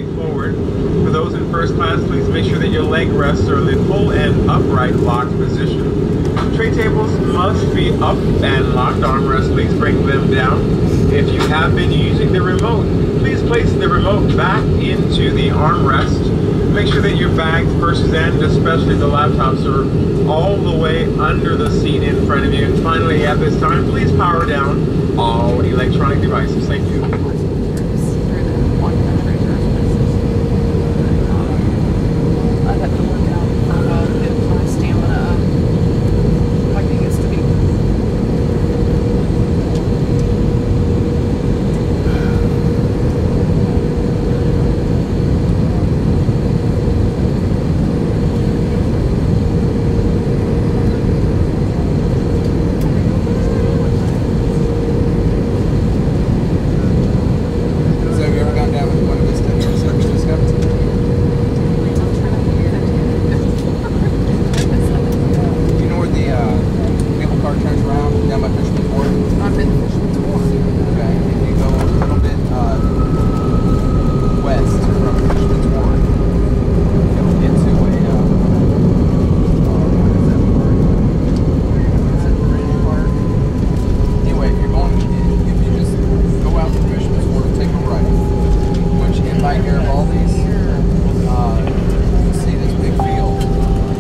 weight forward. For those in first class, please make sure that your leg rests are in the full and upright locked position. Tray tables must be up and locked. Armrests, please bring them down. If you have been using the remote, please place the remote back into the armrest. Make sure that your bags, purses, and especially the laptops are all the way under the seat in front of you. And finally, at this time, please power down all electronic devices. Thank you.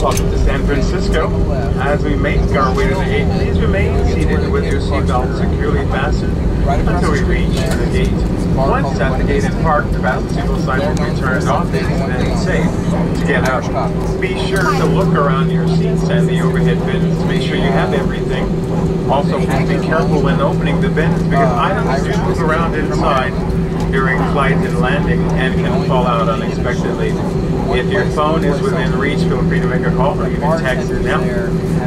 Welcome to San Francisco. As we make our way to the gate, please remain seated with your seatbelt securely fastened until we reach the gate. Once at the gate and parked, the fasten signal sign will be turned off and it's safe to get out. Be sure to look around your seats and the overhead bins to make sure you have everything. Also, please be careful when opening the bins because items do move around inside during flight and landing and can fall out unexpectedly. If your phone is within reach, feel free to make a call or even text it now.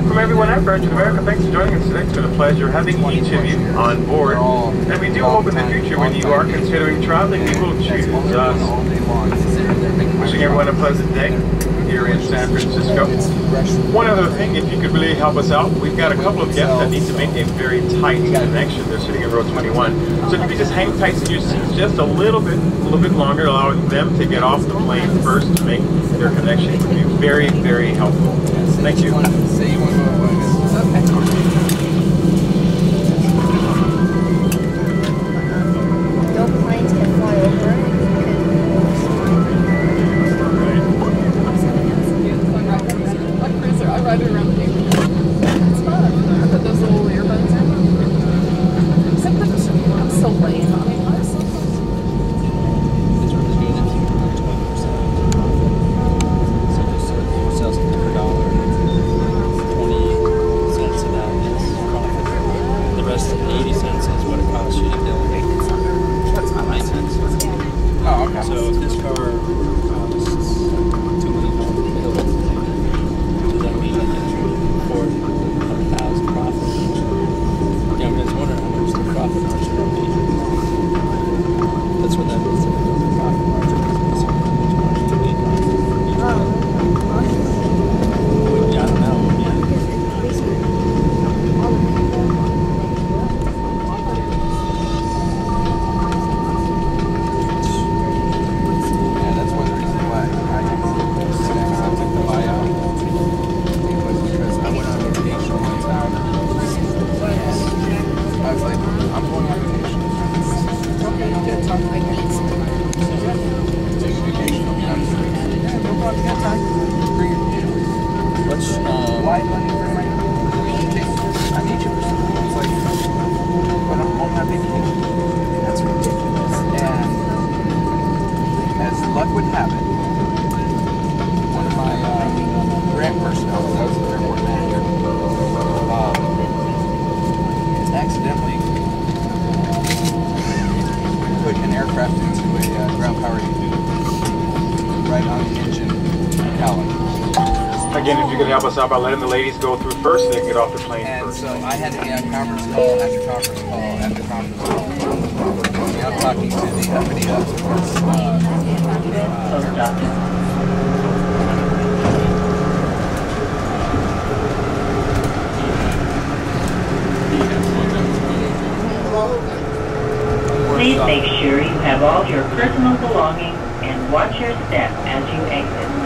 From everyone at Virgin America, thanks for joining us today. It's been a pleasure having each of you on board. And we do hope in the future when you are considering traveling, you will choose us. Wishing everyone a pleasant day here in San Francisco. One other thing, if you could really help us out, we've got a couple of guests that need to make a very tight connection. They're sitting in row 21. So if you could just hang tight to your seats just a little bit longer, allowing them to get off the plane first to make their connection would be very, very helpful. Thank you. No planes can fly over. I ride it around the neighborhood. It's fun. I put those little earbuds in. Except that I'm so lame. I mean, I'm so It's really good if you earn 20%. So just sales per dollar, 20 cents of that is profit. The rest of 80 cents is what it costs you to build. That's not 9 cents. Oh, okay. So if this car costs $2 million to build, does that mean that you afford 100,000 profit? Yeah, I'm just wondering how much the profit margin would be. That's what that means to build a profit margin. It's $2 million for each build. Yeah, I don't know. Luck would have it, one of my grant personnel, because I was the airport manager, accidentally put an aircraft into a ground power unit right on the engine column. Again, if you could help us out by letting the ladies go through first, they can get off the plane And first. so I had to be on conference call after conference call after conference call. You know, talking to the company of Please make sure you have all your personal belongings and Watch your step as you exit.